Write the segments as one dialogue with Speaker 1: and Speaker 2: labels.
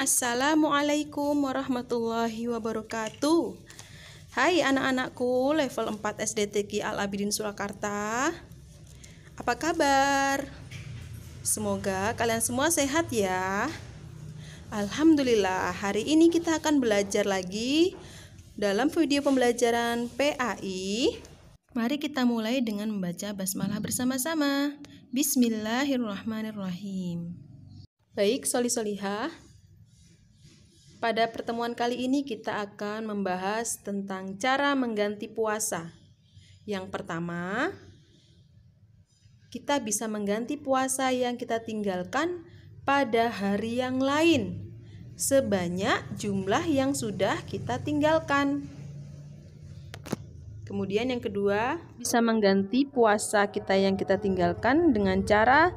Speaker 1: Assalamualaikum warahmatullahi wabarakatuh. Hai anak-anakku level 4 SD TQ Al-Abidin Surakarta. Apa kabar? Semoga kalian semua sehat ya. Alhamdulillah, hari ini kita akan belajar lagi dalam video pembelajaran PAI. Mari kita mulai dengan membaca basmalah bersama-sama. Bismillahirrahmanirrahim. Baik, soli-solihah. Pada pertemuan kali ini kita akan membahas tentang cara mengganti puasa. Yang pertama, kita bisa mengganti puasa yang kita tinggalkan pada hari yang lain sebanyak jumlah yang sudah kita tinggalkan. Kemudian yang kedua, bisa mengganti puasa kita yang kita tinggalkan dengan cara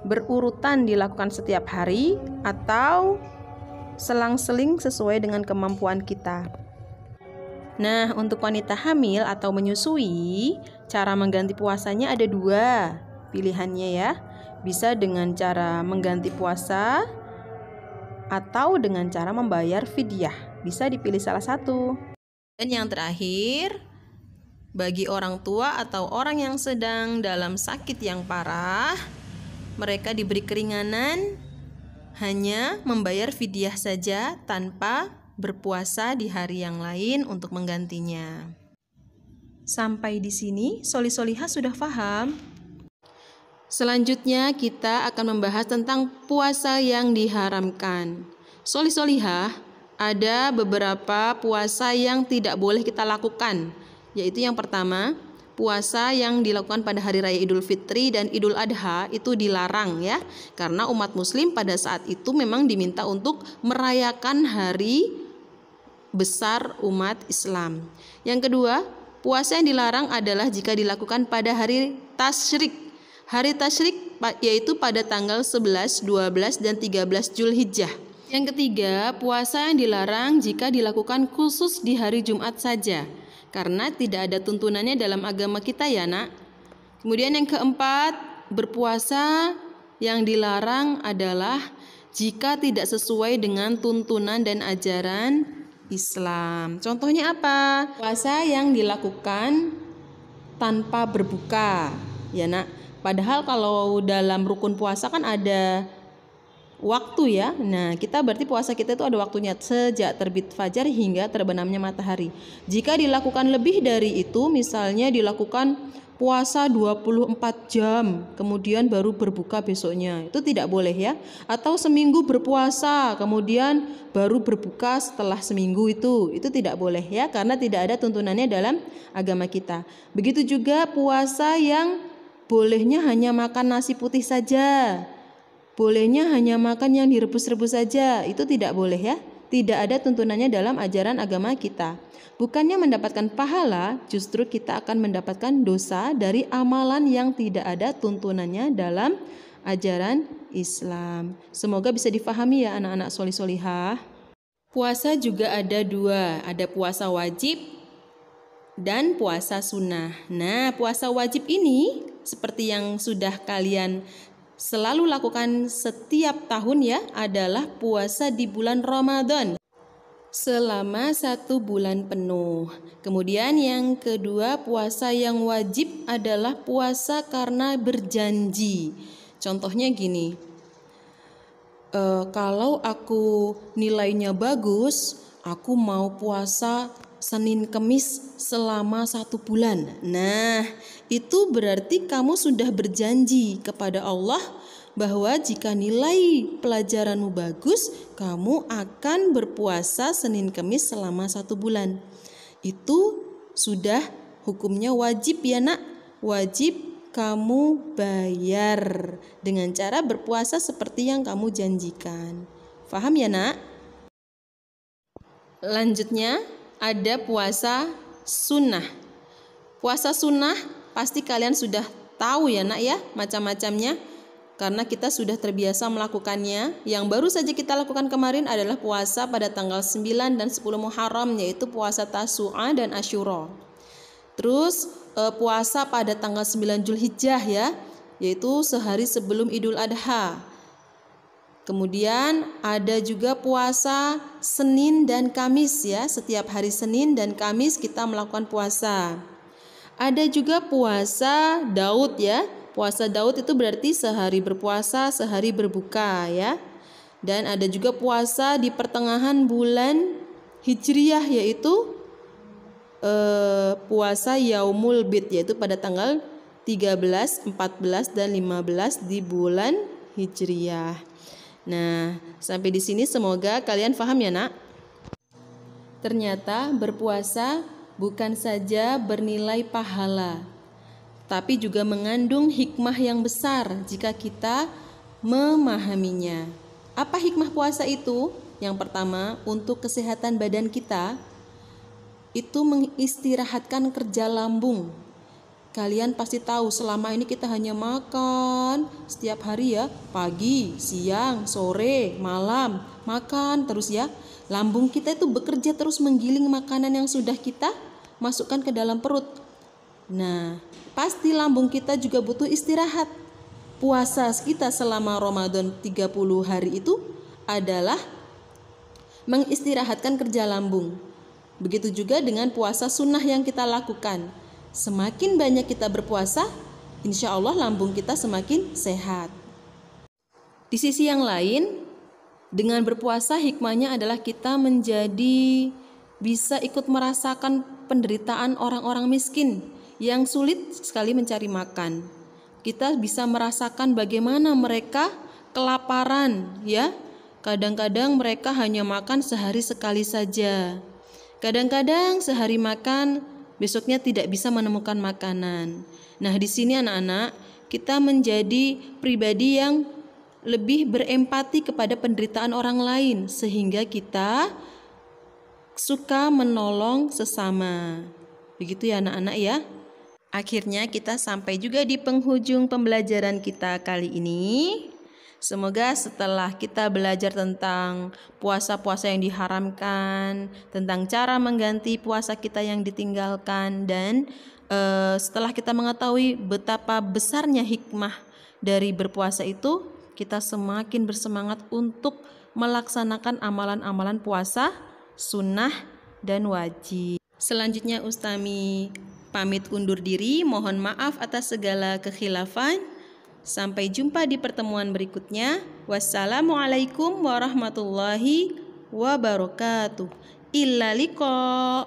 Speaker 1: berurutan dilakukan setiap hari atau selang-seling sesuai dengan kemampuan kita. Nah, untuk wanita hamil atau menyusui, cara mengganti puasanya ada dua pilihannya ya. Bisa dengan cara mengganti puasa atau dengan cara membayar fidyah. Bisa dipilih salah satu. Dan yang terakhir, bagi orang tua atau orang yang sedang dalam sakit yang parah, mereka diberi keringanan hanya membayar fidyah saja tanpa berpuasa di hari yang lain untuk menggantinya. Sampai di sini, soli-solihah sudah paham? Selanjutnya kita akan membahas tentang puasa yang diharamkan. Soli-solihah, ada beberapa puasa yang tidak boleh kita lakukan, yaitu yang pertama, puasa yang dilakukan pada hari raya Idul Fitri dan Idul Adha itu dilarang ya, karena umat muslim pada saat itu memang diminta untuk merayakan hari besar umat Islam. Yang kedua, puasa yang dilarang adalah jika dilakukan pada hari tasyrik. Hari tasyrik yaitu pada tanggal 11, 12, dan 13 Zulhijjah. Yang ketiga, puasa yang dilarang jika dilakukan khusus di hari Jumat saja, karena tidak ada tuntunannya dalam agama kita ya nak. Kemudian yang keempat, berpuasa yang dilarang adalah jika tidak sesuai dengan tuntunan dan ajaran Islam. Contohnya apa? Puasa yang dilakukan tanpa berbuka ya nak. Padahal kalau dalam rukun puasa kan ada waktu ya. Nah, berarti puasa kita itu ada waktunya sejak terbit fajar hingga terbenamnya matahari. Jika dilakukan lebih dari itu, misalnya dilakukan puasa 24 jam, kemudian baru berbuka besoknya, itu tidak boleh ya. Atau seminggu berpuasa, kemudian baru berbuka setelah seminggu, itu tidak boleh ya, karena tidak ada tuntunannya dalam agama kita. Begitu juga puasa yang bolehnya hanya makan nasi putih saja, bolehnya hanya makan yang direbus-rebus saja, itu tidak boleh ya. Tidak ada tuntunannya dalam ajaran agama kita. Bukannya mendapatkan pahala, justru kita akan mendapatkan dosa dari amalan yang tidak ada tuntunannya dalam ajaran Islam. Semoga bisa difahami ya anak-anak soli-solihah. Puasa juga ada dua, ada puasa wajib dan puasa sunnah. Nah, puasa wajib ini seperti yang sudah kalian selalu lakukan setiap tahun ya, adalah puasa di bulan Ramadan selama 1 bulan penuh. Kemudian yang kedua, puasa yang wajib adalah puasa karena berjanji. Contohnya gini, kalau aku nilainya bagus, aku mau puasa Senin Kemis selama 1 bulan. Nah, itu berarti kamu sudah berjanji kepada Allah bahwa jika nilai pelajaranmu bagus, kamu akan berpuasa Senin Kemis selama 1 bulan. Itu sudah hukumnya wajib ya nak. Wajib kamu bayar dengan cara berpuasa seperti yang kamu janjikan. Faham ya nak? Lanjutnya ada puasa sunnah. Puasa sunnah pasti kalian sudah tahu ya nak ya, macam-macamnya, karena kita sudah terbiasa melakukannya. Yang baru saja kita lakukan kemarin adalah puasa pada tanggal 9 dan 10 Muharram, yaitu puasa Tasu'a dan Asyura. Terus puasa pada tanggal 9 Zulhijjah ya, yaitu sehari sebelum Idul Adha. Kemudian ada juga puasa Senin dan Kamis ya. Setiap hari Senin dan Kamis kita melakukan puasa. Ada juga puasa Daud ya. Puasa Daud itu berarti sehari berpuasa, sehari berbuka ya. Dan ada juga puasa di pertengahan bulan Hijriyah, yaitu puasa Yaumul Bid, yaitu pada tanggal 13, 14, dan 15 di bulan Hijriyah. Nah, sampai di sini semoga kalian paham ya, Nak. Ternyata berpuasa bukan saja bernilai pahala, tapi juga mengandung hikmah yang besar jika kita memahaminya. Apa hikmah puasa itu? Yang pertama, untuk kesehatan badan kita, itu mengistirahatkan kerja lambung. Kalian pasti tahu selama ini kita hanya makan setiap hari ya, pagi, siang, sore, malam, makan terus ya. Lambung kita itu bekerja terus menggiling makanan yang sudah kita masukkan ke dalam perut. Nah, pasti lambung kita juga butuh istirahat. Puasa kita selama Ramadan 30 hari itu adalah mengistirahatkan kerja lambung. Begitu juga dengan puasa sunnah yang kita lakukan. Semakin banyak kita berpuasa, insya Allah lambung kita semakin sehat. Di sisi yang lain, dengan berpuasa hikmahnya adalah kita menjadi bisa ikut merasakan penderitaan orang-orang miskin yang sulit sekali mencari makan. Kita bisa merasakan bagaimana mereka kelaparan ya. Kadang-kadang mereka hanya makan sehari sekali saja. Kadang-kadang sehari makan, besoknya tidak bisa menemukan makanan. Nah, di sini anak-anak, kita menjadi pribadi yang lebih berempati kepada penderitaan orang lain sehingga kita suka menolong sesama. Begitu ya anak-anak ya. Akhirnya kita sampai juga di penghujung pembelajaran kita kali ini. Semoga setelah kita belajar tentang puasa-puasa yang diharamkan, tentang cara mengganti puasa kita yang ditinggalkan, dan setelah kita mengetahui betapa besarnya hikmah dari berpuasa itu, kita semakin bersemangat untuk melaksanakan amalan-amalan puasa, sunnah, dan wajib. Selanjutnya Ustami pamit undur diri, mohon maaf atas segala kekhilafan. Sampai jumpa di pertemuan berikutnya. Wassalamualaikum warahmatullahi wabarakatuh. Illa liqa.